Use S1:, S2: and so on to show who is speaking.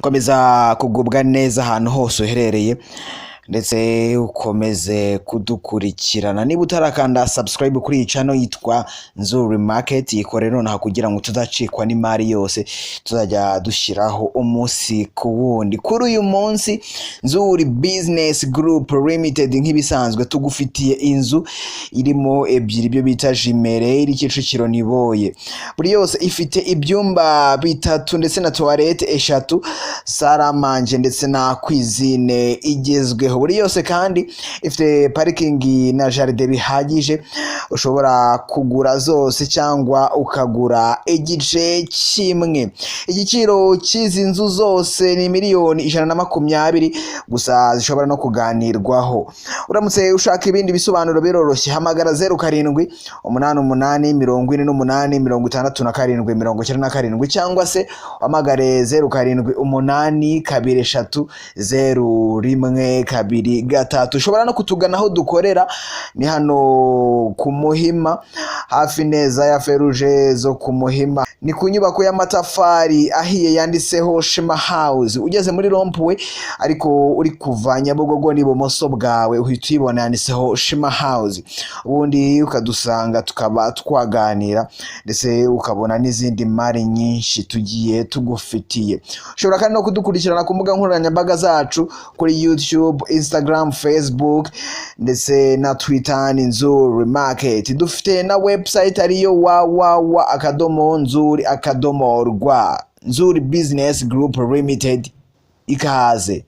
S1: komeza kugubwa neza ahantu hose uherereye ndetse ukomeze kudukurikirana. Niba utarakanda subscribe kuri iyi channel yitwa Nzuri Market, ikore nonaha kugira ngo tuzacikwa n'imari yose tuzajya dushiraho umunsi ku wundi. Kuri uyu munsi Nzuri Business Group Limited nk'ibisanzwe tugufitiye inzu irimo ebyiri byo bita Jimere iri Kicukiro niboye. Buri yose ifite ibyumba bitatu ndetse na toilette eshatu, saramanje ndetse na cuisine igezweho. Buri yose kandi ifite parking na jardin bihagije, ushobora kugura zose cyangwa ukagura igice kimwe. Igiciro cy'izi nzu zose ni miliyoni 120 gusa, zishobora no kuganirwaho. Uramutse ushaka ibindi bisobanuro biroroshye, hamagara 0788 48 cyangwa se hamagare 0788 23 ushobora no kutugana aho dukorera ni hano ku Muhima, hafi neza ya feruje zo ku Muhima, ni ku nyubako y'amatafari ahiye yanditseho Shema House. Ugeze muri rompwe ariko uri kuva Nyabugogo n'ibumoso bwawe uhita uyibona yanditseho Shema House, ubundi ukadusanga tukaba twaganira ndetse ukabona n'izindi mari nyinshi tugiye tugufitiye. Ushobora kandi no kudukurikirana ku mbuga nkoranyambaga zacu kuri YouTube, Instagram, Facebook ndetse na Twitter ni Nzuri Market. Dufite na website ariyo www.nzuri.rw. Nzuri Business Group Limited, ikaze.